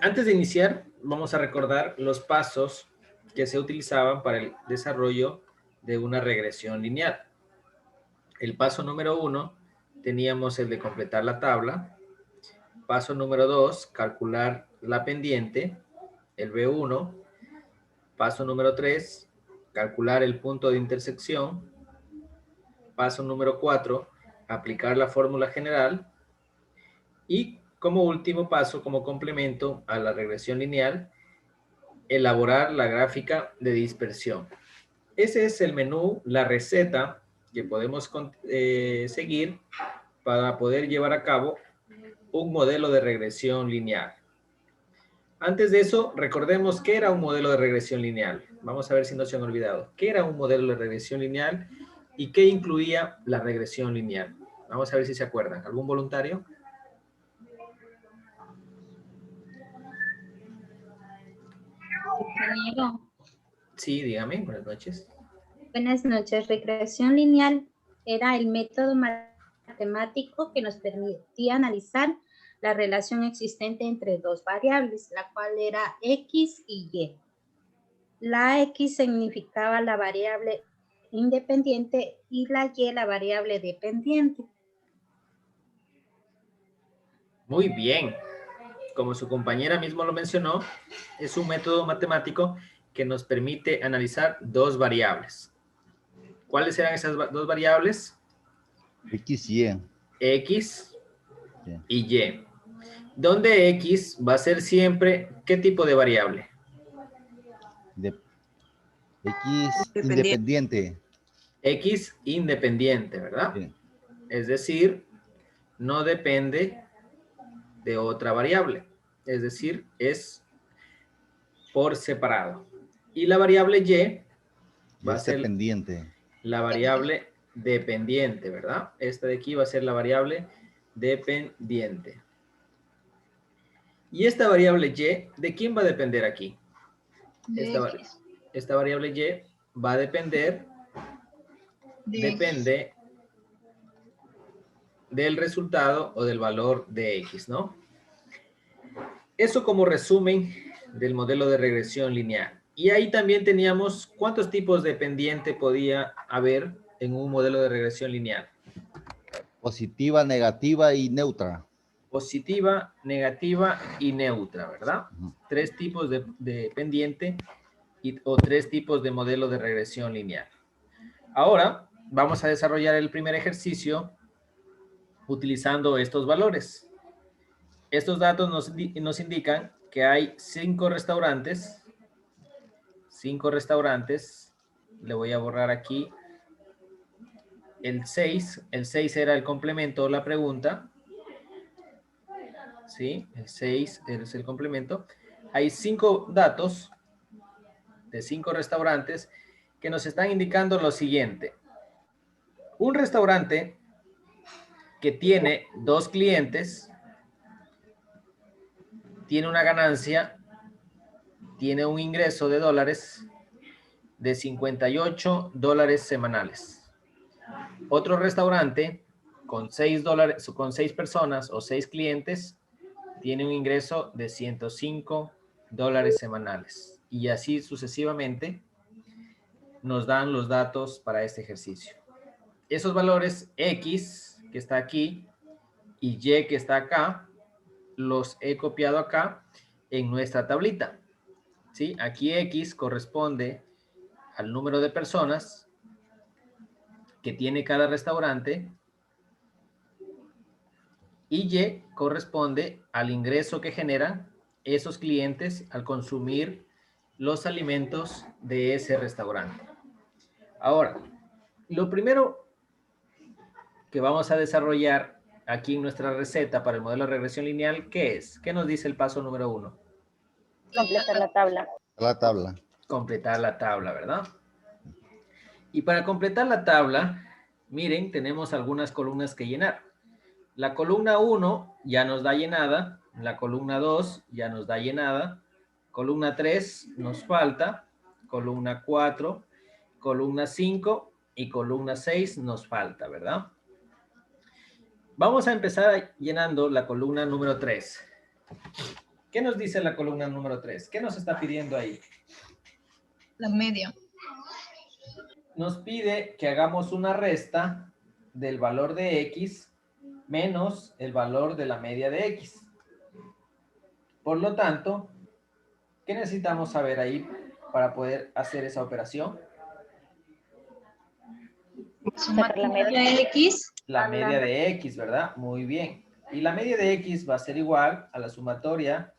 Antes de iniciar, vamos a recordar los pasos que se utilizaban para el desarrollo de una regresión lineal. El paso número 1, teníamos el de completar la tabla. Paso número 2, calcular la pendiente, el B1. Paso número 3, calcular el punto de intersección. Paso número 4, aplicar la fórmula general. Y como último paso, como complemento a la regresión lineal, elaborar la gráfica de dispersión. Ese es el menú, la receta que podemos seguir para poder llevar a cabo un modelo de regresión lineal. Antes de eso, recordemos qué era un modelo de regresión lineal. Vamos a ver si no se han olvidado. ¿Qué era un modelo de regresión lineal y qué incluía la regresión lineal? Vamos a ver si se acuerdan. ¿Algún voluntario? Ingeniero, Sí, dígame. Buenas noches. buenas noches. Regresión lineal era el método matemático que nos permitía analizar la relación existente entre dos variables, la cual era X y Y. La X significaba la variable independiente y la Y la variable dependiente. Muy bien. Como su compañera mismo lo mencionó, es un método matemático que nos permite analizar dos variables. ¿Cuáles eran esas dos variables? X, Y. X Sí. y Y. Donde X va a ser siempre, ¿qué tipo de variable? X independiente. X independiente, ¿verdad? Sí. Es decir, no depende de otra variable. Es decir, es por separado. Y la variable Y va a Es ser dependiente. la variable dependiente, ¿verdad? Esta de aquí va a ser la variable dependiente. Y esta variable Y, ¿de quién va a depender aquí? Esta variable Y va a depender, depende del resultado o del valor de X, ¿no? Eso como resumen del modelo de regresión lineal. Y ahí también teníamos cuántos tipos de pendiente podía haber en un modelo de regresión lineal. Positiva, negativa y neutra. Positiva, negativa y neutra, ¿verdad? Ujú. Tres tipos de pendiente o tres tipos de modelo de regresión lineal. Ahora vamos a desarrollar el primer ejercicio utilizando estos valores. Estos datos nos indican que hay 5 restaurantes. 5 restaurantes. Le voy a borrar aquí el 6. El 6 era el complemento o la pregunta. ¿Sí? El 6 es el complemento. Hay 5 datos de 5 restaurantes que nos están indicando lo siguiente. Un restaurante que tiene 2 clientes tiene una ganancia, tiene un ingreso de dólares de $58 semanales. Otro restaurante con 6 personas o 6 clientes tiene un ingreso de $105 semanales. Y así sucesivamente nos dan los datos para este ejercicio. Esos valores X, que está aquí, y Y, que está acá, los he copiado acá en nuestra tablita. ¿Sí? Aquí X corresponde al número de personas que tiene cada restaurante y Y corresponde al ingreso que generan esos clientes al consumir los alimentos de ese restaurante. Ahora, lo primero que vamos a desarrollar aquí en nuestra receta para el modelo de regresión lineal, ¿qué es? ¿Qué nos dice el paso número 1? Completar la tabla. La tabla. Completar la tabla, ¿verdad? Y para completar la tabla, miren, tenemos algunas columnas que llenar. La columna 1 ya nos da llenada, la columna 2 ya nos da llenada, columna 3 nos falta, columna 4, columna 5 y columna 6 nos falta, ¿verdad? Vamos a empezar llenando la columna número 3. ¿Qué nos dice la columna número 3? ¿Qué nos está pidiendo ahí? La media. Nos pide que hagamos una resta del valor de X menos el valor de la media de X. Por lo tanto, ¿qué necesitamos saber ahí para poder hacer esa operación? Sumar la la media. media de X. La media de X, ¿verdad? Muy bien. Y la media de X va a ser igual a la sumatoria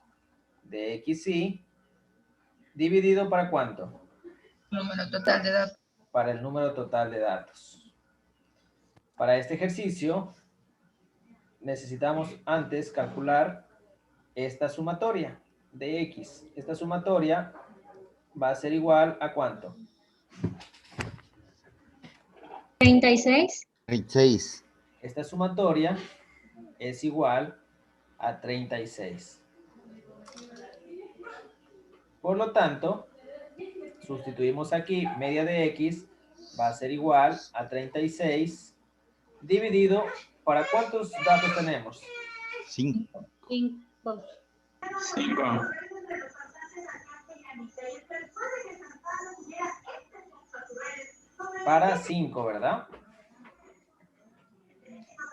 de XY dividido ¿para cuánto? Número total de datos. Para el número total de datos. Para este ejercicio, necesitamos antes calcular esta sumatoria de X. Esta sumatoria va a ser igual a ¿cuánto? 36. 36. Esta sumatoria es igual a 36. Por lo tanto, sustituimos aquí media de X va a ser igual a 36 dividido, ¿para cuántos datos tenemos? 5. 5. 5. Para 5, ¿verdad?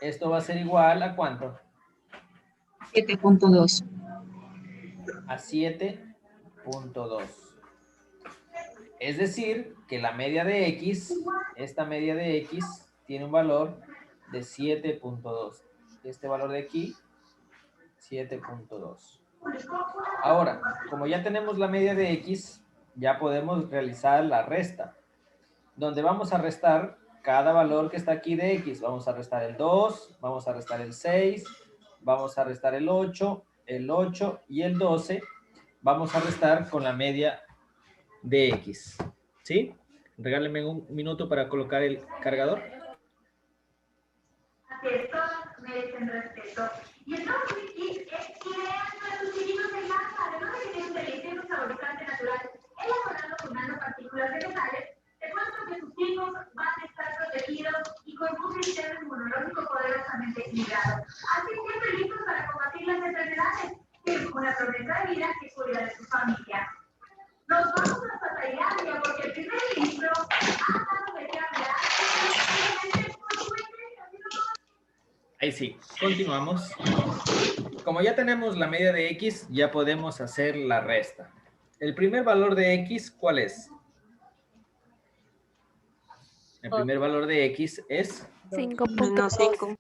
Esto va a ser igual a ¿cuánto? 7.2. A 7.2. Es decir, que la media de X, esta media de X, tiene un valor de 7.2. Este valor de aquí, 7.2. Ahora, como ya tenemos la media de X, ya podemos realizar la resta, donde vamos a restar cada valor que está aquí de X. Vamos a restar el 2, vamos a restar el 6, vamos a restar el 8 y el 12. Vamos a restar con la media de X. ¿Sí? Regálenme un minuto para colocar el cargador. Estos merecen respeto. Y el nuevo whisky es ideal para sus hijos en casa, además de que tiene un delicioso saborizante natural elaborado con nanopartículas vegetales. Te cuento que sus hijos van a estar protegidos y con un sistema inmunológico poderosamente equilibrado. Así siempre listos para combatir las enfermedades. Es una promesa de vida que cuida de su familia. Nos vamos hasta Tailandia porque el primer ministro ha dado de qué hablar. Ahí sí, continuamos. Como ya tenemos la media de X, ya podemos hacer la resta. El primer valor de X, ¿cuál es? El primer valor de X es... 5.5.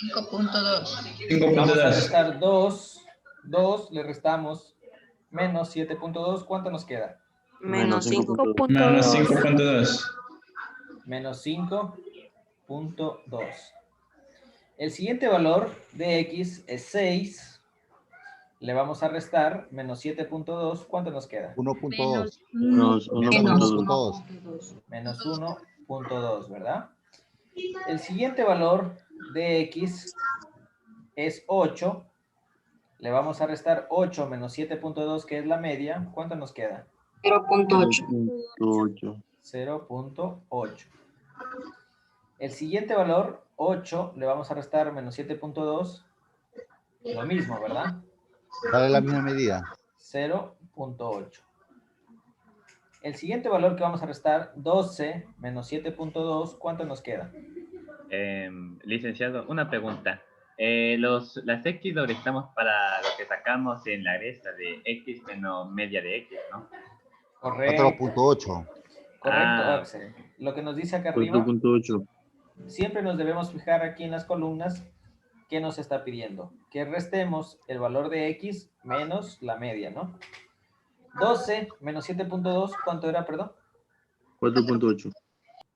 5.2. Vamos a restar 2. 2 le restamos menos 7.2. ¿Cuánto nos queda? Menos 5. Menos 5.2. Menos 5.2. El siguiente valor de X es 6. Le vamos a restar menos 7.2. ¿Cuánto nos queda? 1.2. Menos 1.2. Menos 1.2, ¿verdad? El siguiente valor de X es 8. Le vamos a restar 8 menos 7.2, que es la media. ¿Cuánto nos queda? 0.8. 0.8. El siguiente valor, 8, le vamos a restar menos 7.2. Lo mismo, ¿verdad? Dale la misma medida. 0.8. El siguiente valor que vamos a restar, 12 menos 7.2, ¿cuánto nos queda? Licenciado, una pregunta. Las X lo necesitamos para lo que sacamos en la resta de X menos media de X, ¿no? Correcto. 4.8. Correcto, Ah, Axel. Lo que nos dice acá arriba, 4.8. siempre nos debemos fijar aquí en las columnas qué nos está pidiendo. Que restemos el valor de X menos la media, ¿no? 12 menos 7.2, ¿cuánto era, perdón? 4.8.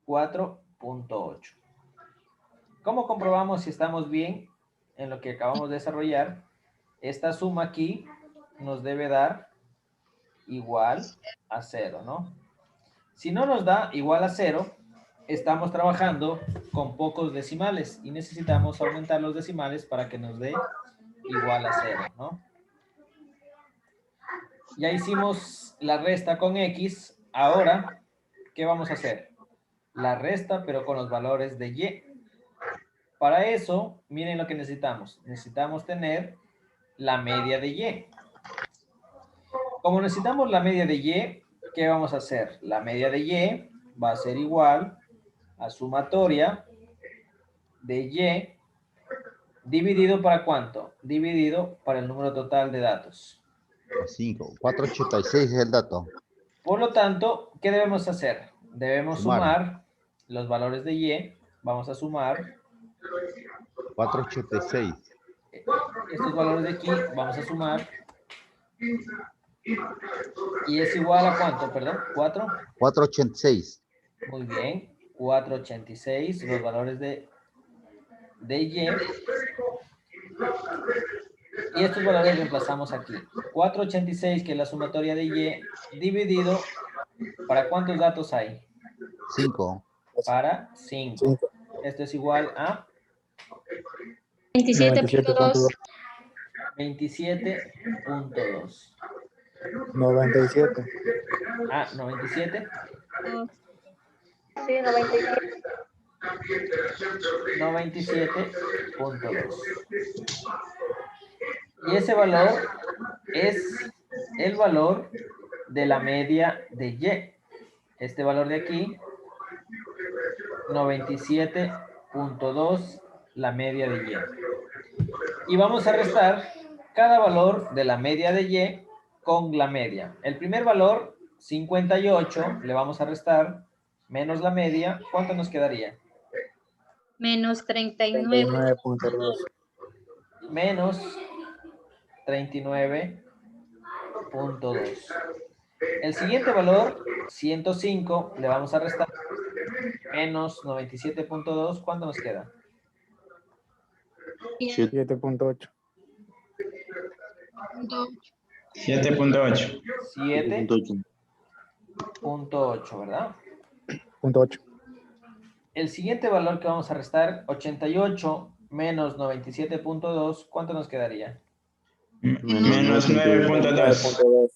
4.8. ¿Cómo comprobamos si estamos bien en lo que acabamos de desarrollar? Esta suma aquí nos debe dar igual a 0, ¿no? Si no nos da igual a 0, estamos trabajando con pocos decimales y necesitamos aumentar los decimales para que nos dé igual a 0, ¿no? Ya hicimos la resta con X. Ahora, ¿qué vamos a hacer? La resta, pero con los valores de Y. Para eso, miren lo que necesitamos. Necesitamos tener la media de Y. Como necesitamos la media de Y, ¿qué vamos a hacer? La media de Y va a ser igual a sumatoria de Y dividido para ¿cuánto? Dividido para el número total de datos. 5. 486 es el dato. Por lo tanto, ¿qué debemos hacer? Debemos Sumar. sumar los valores de Y. Vamos a sumar 486. estos valores de aquí. Vamos a sumar. Y es igual a ¿cuánto? Perdón, 4. 486. Muy bien. 486, los valores de Y. Y estos valores reemplazamos aquí. 486, que es la sumatoria de Y, dividido, ¿para cuántos datos hay? 5. Para 5. Esto es igual a 27.2. 27.2. 97. Ah, 97. Sí, 97. 97.2. Y ese valor es el valor de la media de Y. Este valor de aquí, 97.2, la media de Y. Y vamos a restar cada valor de la media de Y con la media. El primer valor, 58, le vamos a restar menos la media. ¿Cuánto nos quedaría? Menos 39. 39.2. Menos 39.2. El siguiente valor, 105, le vamos a restar menos 97.2. ¿Cuánto nos queda? 7.8. 7.8. 7.8, ¿verdad? Punto 8. El siguiente valor que vamos a restar, 88 menos 97.2, ¿cuánto nos quedaría? Menos 9.2.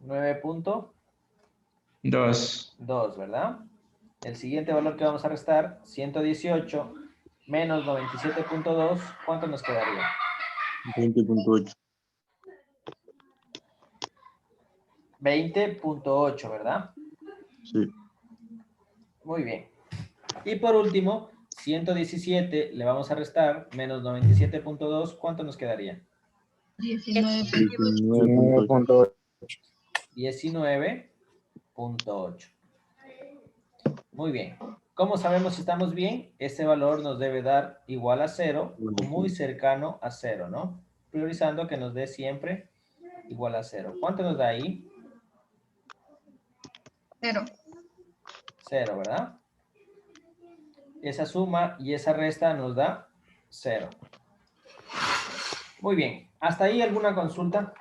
9.2, ¿verdad? El siguiente valor que vamos a restar, 118 menos 97.2, ¿cuánto nos quedaría? 20.8. 20.8, ¿verdad? Sí. Muy bien. Y por último, 117 le vamos a restar menos 97.2, ¿cuánto nos quedaría? 19.8. 19.8. Muy bien. ¿Cómo sabemos si estamos bien? Ese valor nos debe dar igual a 0, muy cercano a 0, ¿no? Priorizando que nos dé siempre igual a 0. ¿Cuánto nos da ahí? 0. 0, ¿verdad? Esa suma y esa resta nos da 0. Muy bien. ¿Hasta ahí alguna consulta?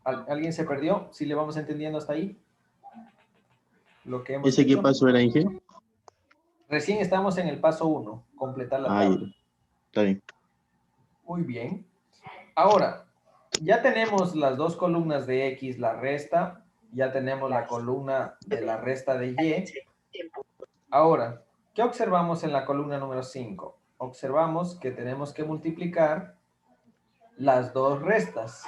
¿Alguien se perdió? ¿Sí le vamos entendiendo hasta ahí? Lo que hemos ¿Ese qué hecho. paso era, Inge? Recién estamos en el paso 1, completar la Ah, tabla. ya. Está bien. Muy bien. Ahora, ya tenemos las dos columnas de X, la resta. Ya tenemos la columna de la resta de Y. Ahora, ¿qué observamos en la columna número 5? Observamos que tenemos que multiplicar las dos restas.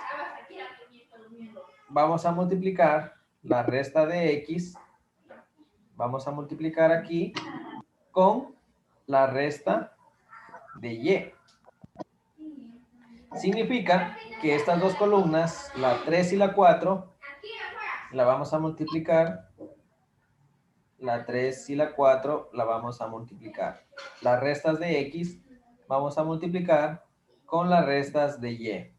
Vamos a multiplicar la resta de X. Vamos a multiplicar aquí con la resta de Y. Significa que estas dos columnas, la 3 y la 4, la vamos a multiplicar. La 3 y la 4 la vamos a multiplicar. Las restas de X vamos a multiplicar con las restas de Y.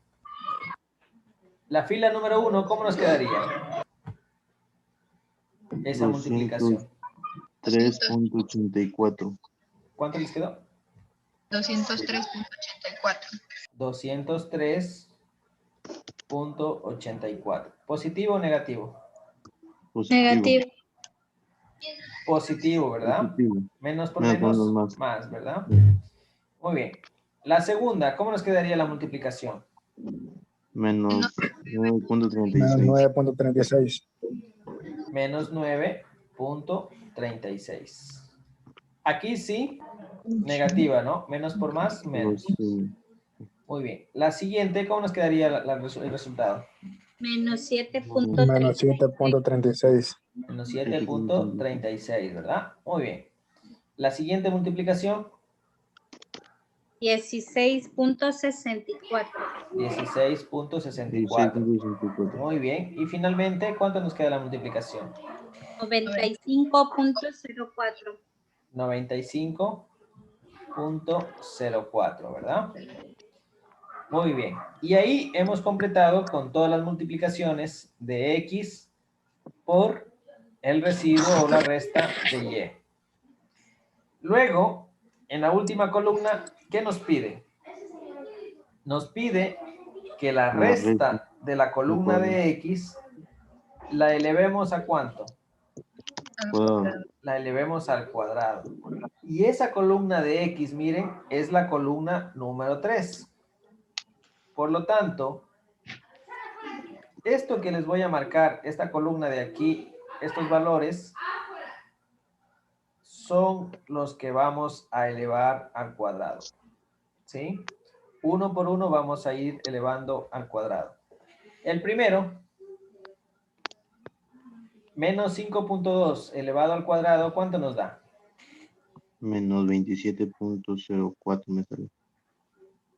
La fila número 1, ¿cómo nos quedaría? Esa multiplicación. 3.84. ¿Cuánto les quedó? 203.84. 203.84. ¿Positivo o negativo? Negativo. Positivo, ¿verdad? Positivo. Menos por Menos por menos, menos, más, ¿verdad? Muy bien. La segunda, ¿cómo nos quedaría la multiplicación? Menos 9.36. Menos 9.36. Menos 9.36. Aquí sí, negativa, ¿no? Menos por más, menos. Sí. Muy bien. La siguiente, ¿cómo nos quedaría el resultado? Menos Menos 7.36. 7.36. Menos 7.36, ¿verdad? Muy bien. La siguiente multiplicación, 16.64. 16.64. 16.64. Muy bien. Y finalmente, ¿cuánto nos queda la multiplicación? 95.04. 95.04, ¿verdad? Muy bien. Y ahí hemos completado con todas las multiplicaciones de X por el residuo o la resta de Y. Luego, en la última columna, ¿qué nos pide? Nos pide que la resta de la columna de X la elevemos ¿a cuánto? La elevemos al cuadrado. Y esa columna de X, miren, es la columna número 3. Por lo tanto, esto que les voy a marcar, esta columna de aquí, estos valores, son los que vamos a elevar al cuadrado. ¿Sí? Uno por uno vamos a ir elevando al cuadrado. El primero, menos 5.2 elevado al cuadrado, ¿cuánto nos da? Menos 27.04 me sale.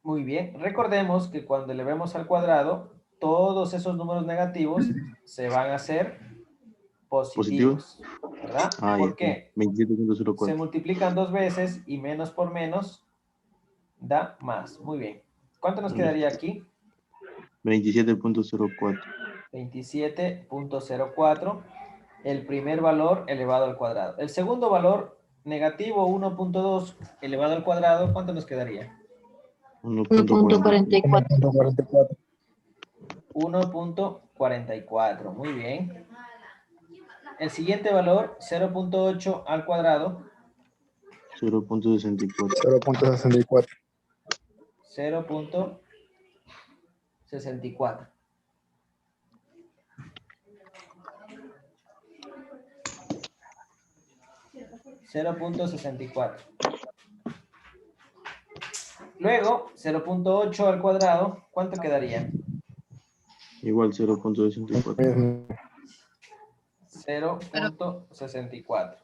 Muy bien. Recordemos que cuando elevemos al cuadrado, todos esos números negativos se van a hacer positivos. ¿Verdad? ¿Por qué? 27.04. Se multiplican dos veces y menos por menos da más. Muy bien. ¿Cuánto nos quedaría aquí? 27.04. 27.04. El primer valor elevado al cuadrado. El segundo valor, negativo 1.2 elevado al cuadrado, ¿cuánto nos quedaría? 1.44. 1.44. Muy bien. El siguiente valor, 0.8 al cuadrado. 0.64. 0.64. 0.64. Luego, 0.8 al cuadrado, ¿cuánto quedaría? Igual 0.64. 0.64.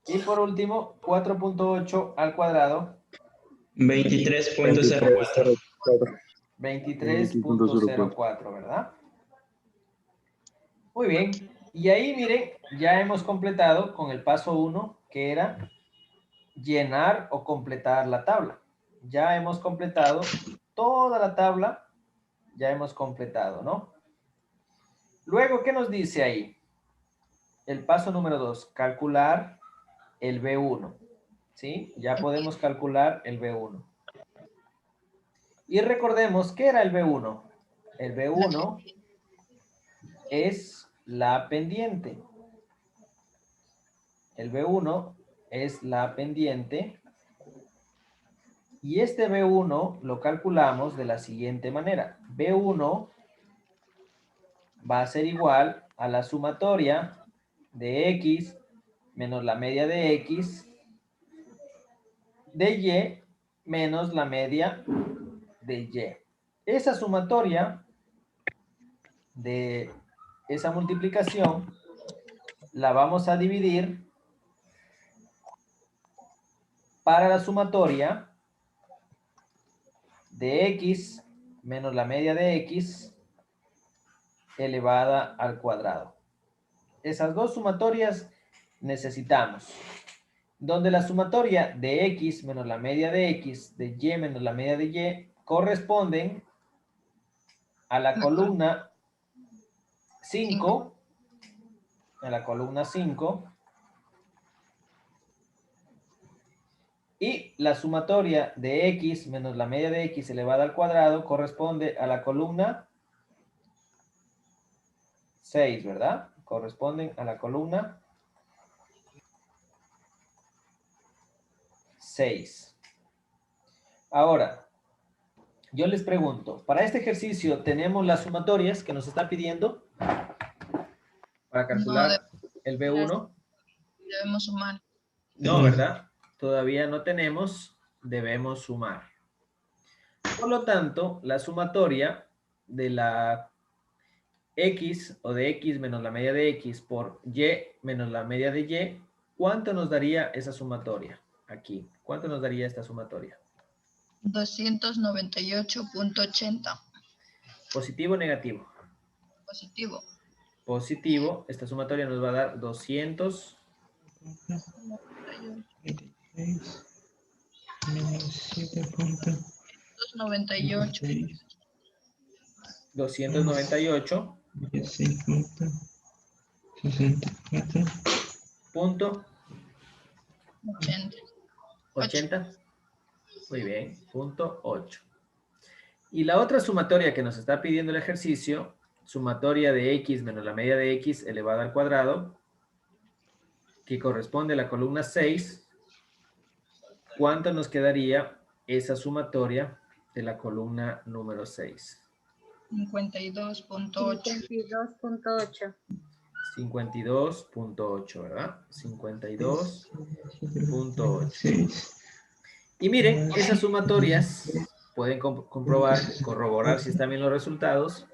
Y por último, 4.8 al cuadrado. 23.04. 23.04, ¿verdad? Muy bien. Y ahí, miren, ya hemos completado con el paso 1, que era llenar o completar la tabla. Ya hemos completado toda la tabla, ya hemos completado, ¿no? Luego, ¿qué nos dice ahí? El paso número 2, calcular el B1, ¿sí? Ya podemos calcular el B1. Y recordemos, ¿qué era el B1? El B1 es la pendiente. El B1 es la pendiente. Y este B1 lo calculamos de la siguiente manera. B1 va a ser igual a la sumatoria de X menos la media de X de Y menos la media de Y. Esa sumatoria de esa multiplicación la vamos a dividir para la sumatoria de X menos la media de X elevada al cuadrado. Esas dos sumatorias necesitamos. Donde la sumatoria de X menos la media de X de Y menos la media de Y corresponden a la columna 5, a la columna 5, y la sumatoria de X menos la media de X elevada al cuadrado corresponde a la columna 6, ¿verdad? Corresponden a la columna 6. Ahora, yo les pregunto, para este ejercicio tenemos las sumatorias que nos está pidiendo para calcular el B1. Debemos sumar. No, ¿verdad? Todavía no tenemos, debemos sumar. Por lo tanto, la sumatoria de la X o de X menos la media de X por Y menos la media de Y, ¿cuánto nos daría esa sumatoria? Aquí, ¿cuánto nos daría esta sumatoria? 298.80. ¿Positivo o negativo? Positivo. Positivo, esta sumatoria nos va a dar 200. 298. 298. Punto 80. 80. Muy bien, punto 8. Y la otra sumatoria que nos está pidiendo el ejercicio, sumatoria de X menos la media de X elevada al cuadrado, que corresponde a la columna 6, ¿cuánto nos quedaría esa sumatoria de la columna número 6? 52.8. 52.8. 52.8, ¿verdad? 52.8. Y miren, esas sumatorias, pueden comprobar, corroborar si están bien los resultados.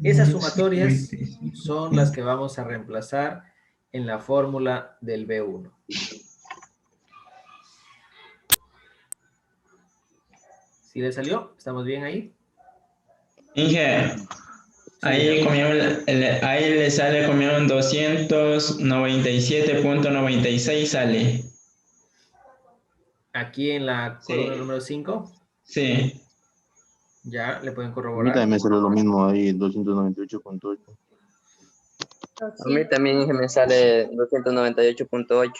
Esas sumatorias son las que vamos a reemplazar en la fórmula del B1. ¿Sí le salió? ¿Estamos bien ahí? Inge, ahí, ahí le sale comieron 297.96 sale. Aquí en la columna número 5. Sí. Ya, le pueden A mí corroborar. también me sale lo mismo ahí, 298.8. A mí también me sale 298.8.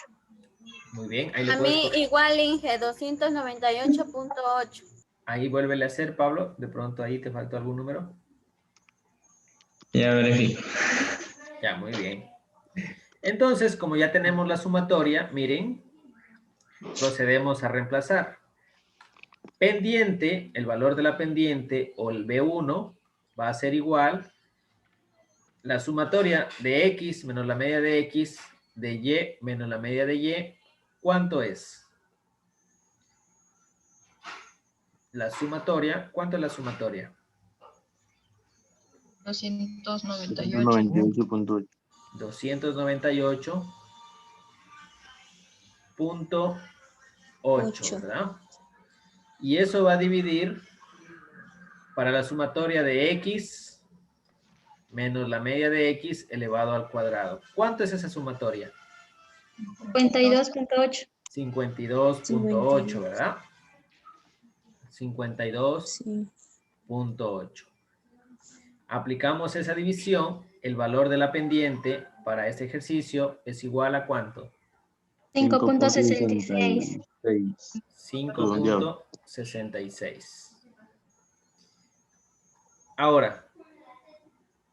Muy bien. Ahí le A puedes mí igual, Inge, 298.8. Ahí vuélvele a hacer, Pablo. De pronto ahí te faltó algún número. Ya verifico. Ya, muy bien. Entonces, como ya tenemos la sumatoria, miren, procedemos a reemplazar. Pendiente, el valor de la pendiente o el B1 va a ser igual la sumatoria de X menos la media de X de Y menos la media de Y. ¿Cuánto es? La sumatoria, ¿cuánto es la sumatoria? 298. 298.8, ¿verdad? Y eso va a dividir para la sumatoria de X menos la media de X elevado al cuadrado. ¿Cuánto es esa sumatoria? 52.8. 52.8, ¿verdad? 52.8. Aplicamos esa división, el valor de la pendiente para este ejercicio es igual a ¿cuánto? 5.66. 5.66. Ahora,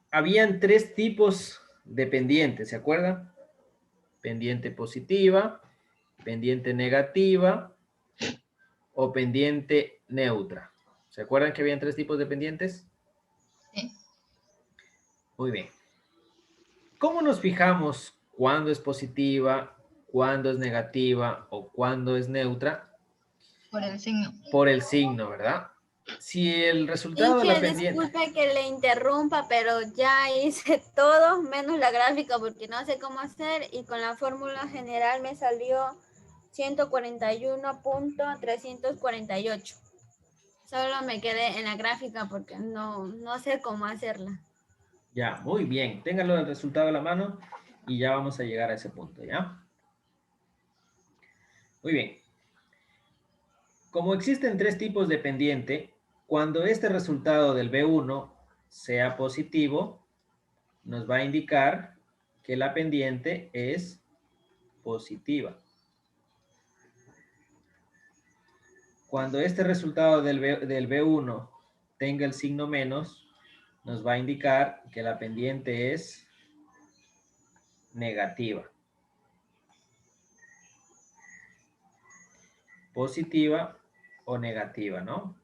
habían tres tipos de pendientes, ¿se acuerdan? Pendiente positiva, pendiente negativa o pendiente neutra. ¿Se acuerdan que habían tres tipos de pendientes? Sí. Muy bien. ¿Cómo nos fijamos cuándo es positiva, cuándo es negativa o cuándo es neutra? Por el signo. Por el signo, ¿verdad? Si el resultado de la pendiente... Disculpe que le interrumpa, pero ya hice todo menos la gráfica porque no sé cómo hacer y con la fórmula general me salió 141.348. Solo me quedé en la gráfica porque no sé cómo hacerla. Ya, muy bien. Ténganlo el resultado a la mano y ya vamos a llegar a ese punto, ¿ya? Muy bien. Como existen tres tipos de pendiente, cuando este resultado del B1 sea positivo, nos va a indicar que la pendiente es positiva. Cuando este resultado del B1 tenga el signo menos, nos va a indicar que la pendiente es negativa. Positiva o negativa, ¿no?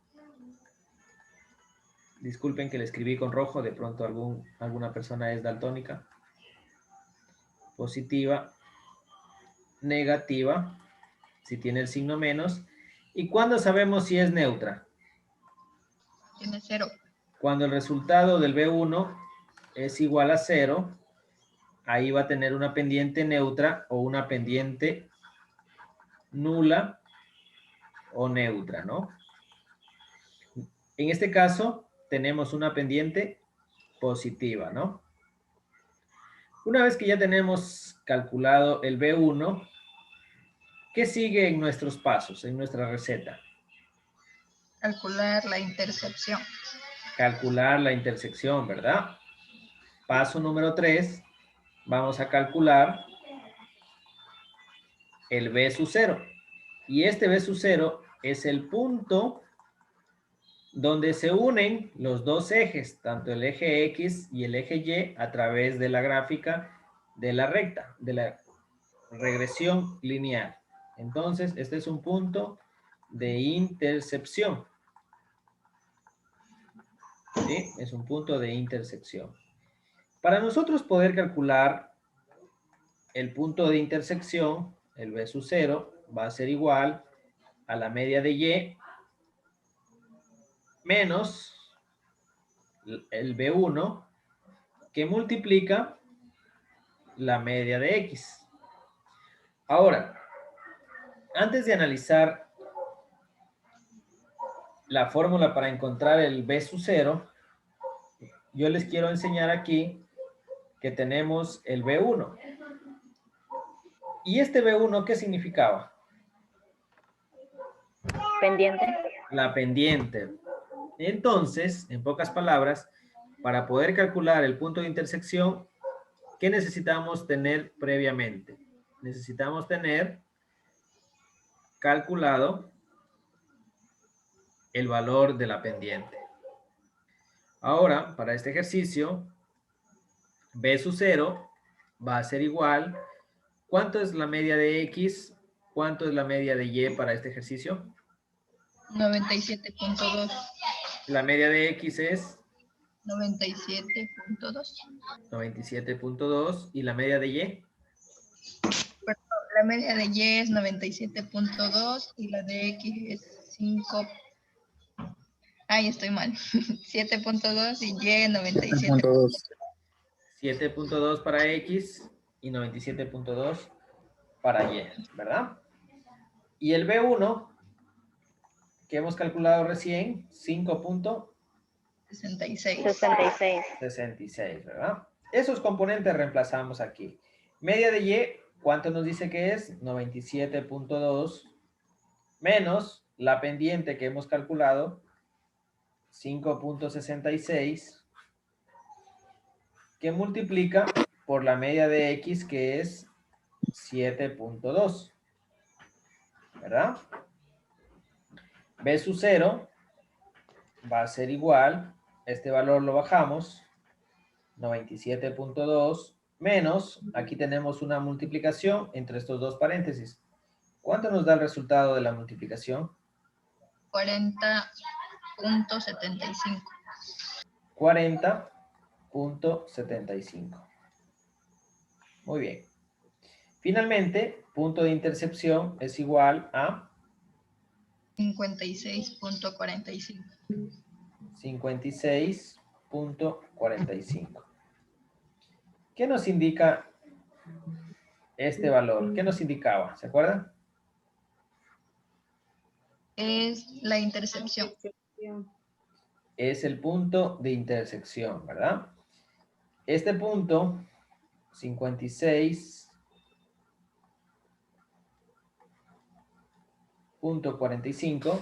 Disculpen que le escribí con rojo, de pronto alguna persona es daltónica. Positiva, negativa, si tiene el signo menos. ¿Y cuándo sabemos si es neutra? Tiene 0. Cuando el resultado del B1 es igual a 0, ahí va a tener una pendiente neutra o una pendiente nula o neutra, ¿no? En este caso, tenemos una pendiente positiva, ¿no? Una vez que ya tenemos calculado el B1, ¿qué sigue en nuestros pasos, en nuestra receta? Calcular la intercepción. Calcular la intersección, ¿verdad? Paso número 3, vamos a calcular el B sub 0. Y este B sub 0 es el punto donde se unen los dos ejes, tanto el eje X y el eje Y, a través de la gráfica de la recta, de la regresión lineal. Entonces, este es un punto de intercepción. ¿Sí? Es un punto de intersección. Para nosotros poder calcular el punto de intersección, el B sub 0 va a ser igual a la media de Y menos el B1 que multiplica la media de X. Ahora, antes de analizar la fórmula para encontrar el B sub 0, yo les quiero enseñar aquí que tenemos el B1. ¿Y este B1 qué significaba? Pendiente. La pendiente. Entonces, en pocas palabras, para poder calcular el punto de intersección, ¿qué necesitamos tener previamente? Necesitamos tener calculado el valor de la pendiente. Ahora, para este ejercicio, B sub 0 va a ser igual. ¿Cuánto es la media de X? ¿Cuánto es la media de Y para este ejercicio? 97.2. La media de X es 97.2. 97.2. ¿Y la media de Y? Perdón, la media de Y es 97.2 y la de X es 5. Ay, estoy mal. 7.2 y Y 97. 7.2 para X y 97.2 para Y, ¿verdad? Y el B1 que hemos calculado recién, 5.66. 66, ¿verdad? Esos componentes reemplazamos aquí. Media de Y, ¿cuánto nos dice que es? 97.2 menos la pendiente que hemos calculado, 5.66, que multiplica por la media de X, que es 7.2, ¿verdad? B sub 0 va a ser igual, este valor lo bajamos, 97.2 menos, aquí tenemos una multiplicación entre estos dos paréntesis. ¿Cuánto nos da el resultado de la multiplicación? 40.75. 40.75. Muy bien. Finalmente, punto de intercepción es igual a 56.45. 56.45. ¿Qué nos indica este valor? ¿Qué nos indicaba? ¿Se acuerdan? Es la intercepción. Es el punto de intersección, ¿verdad? Este punto, 56.45,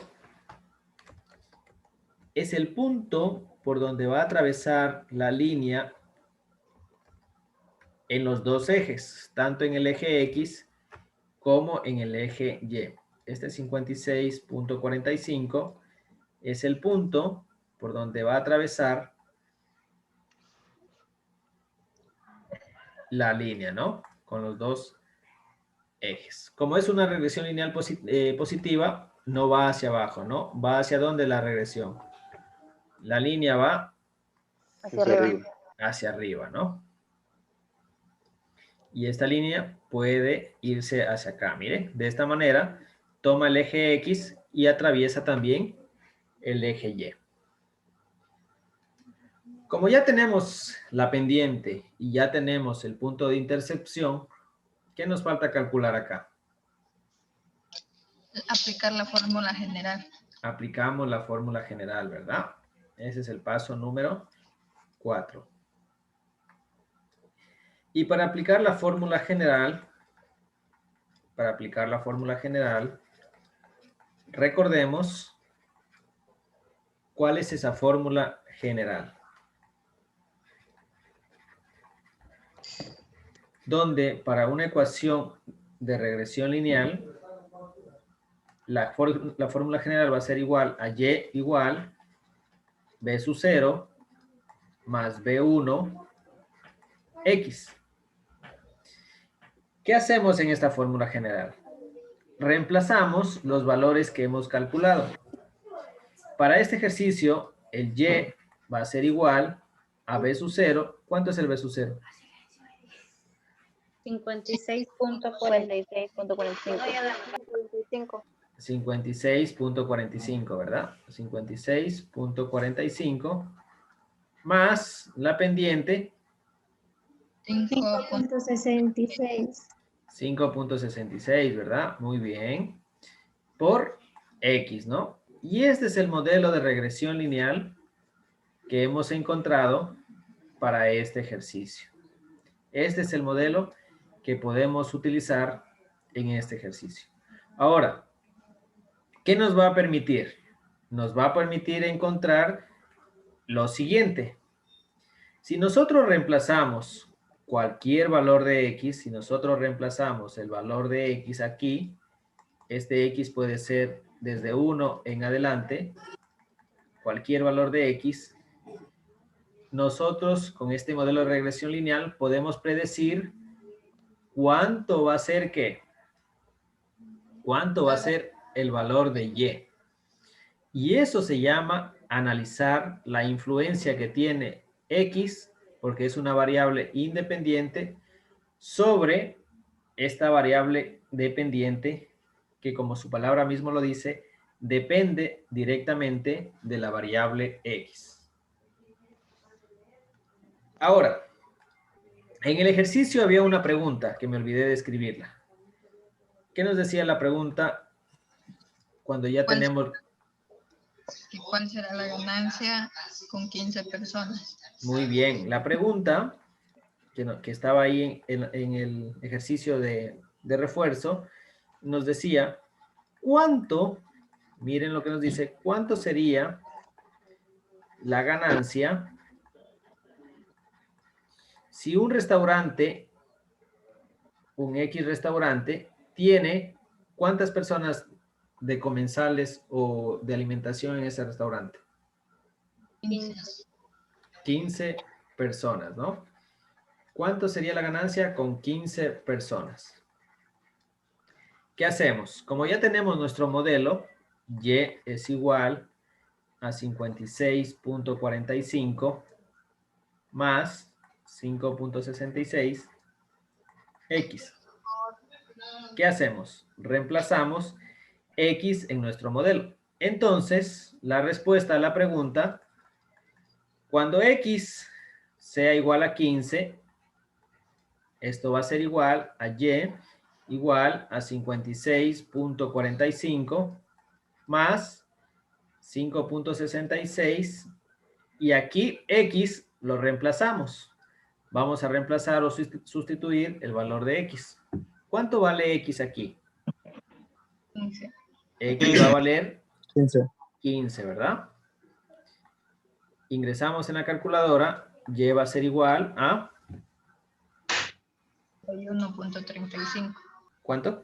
es el punto por donde va a atravesar la línea en los dos ejes, tanto en el eje X como en el eje Y. Este 56.45 es el punto por donde va a atravesar la línea, ¿no? Con los dos ejes. Como es una regresión lineal positiva, no va hacia abajo, ¿no? Va hacia donde la regresión. La línea va hacia arriba, ¿no? Y esta línea puede irse hacia acá, mire. De esta manera, toma el eje X y atraviesa también el eje Y. Como ya tenemos la pendiente y ya tenemos el punto de intersección, ¿qué nos falta calcular acá? Aplicar la fórmula general. Aplicamos la fórmula general, ¿verdad? Ese es el paso número 4. Y para aplicar la fórmula general, recordemos cuál es esa fórmula general. Donde para una ecuación de regresión lineal, la fórmula general va a ser igual a y igual b sub 0 más b1 x. ¿Qué hacemos en esta fórmula general? Reemplazamos los valores que hemos calculado. Para este ejercicio, el y va a ser igual a b sub 0. ¿Cuánto es el b sub 0? 56.45. 56.45, ¿verdad? 56.45 más la pendiente 5.66. 5.66, ¿verdad? Muy bien. Por X, ¿no? Y este es el modelo de regresión lineal que hemos encontrado para este ejercicio. Este es el modelo que podemos utilizar en este ejercicio. Ahora, ¿qué nos va a permitir? Nos va a permitir encontrar lo siguiente. Si nosotros reemplazamos cualquier valor de X, si nosotros reemplazamos el valor de X aquí, este X puede ser desde 1 en adelante, cualquier valor de X, nosotros con este modelo de regresión lineal podemos predecir cuánto va a ser ¿qué? ¿Cuánto va a ser el valor de Y? Y eso se llama analizar la influencia que tiene X, porque es una variable independiente, sobre esta variable dependiente que, como su palabra mismo lo dice, depende directamente de la variable X. Ahora, en el ejercicio había una pregunta que me olvidé de escribirla. ¿Qué nos decía la pregunta cuando ya tenemos... ¿Cuál será la ganancia con 15 personas? Muy bien. La pregunta que estaba ahí en el ejercicio de refuerzo nos decía, ¿cuánto? Miren lo que nos dice, ¿cuánto sería la ganancia si un restaurante, un X restaurante, tiene cuántas personas de comensales o de alimentación en ese restaurante? 15 personas, ¿no? ¿Cuánto sería la ganancia con 15 personas? ¿Qué hacemos? Como ya tenemos nuestro modelo, Y es igual a 56.45 más 5.66 X. ¿Qué hacemos? Reemplazamos X en nuestro modelo. Entonces, la respuesta a la pregunta, cuando X sea igual a 15, esto va a ser igual a Y igual a 56.45 más 5.66 y aquí X lo reemplazamos. Vamos a reemplazar o sustituir el valor de X. ¿Cuánto vale X aquí? 15. X va a valer 15. 15, ¿verdad? Ingresamos en la calculadora, Y va a ser igual a... 1.35. ¿Cuánto?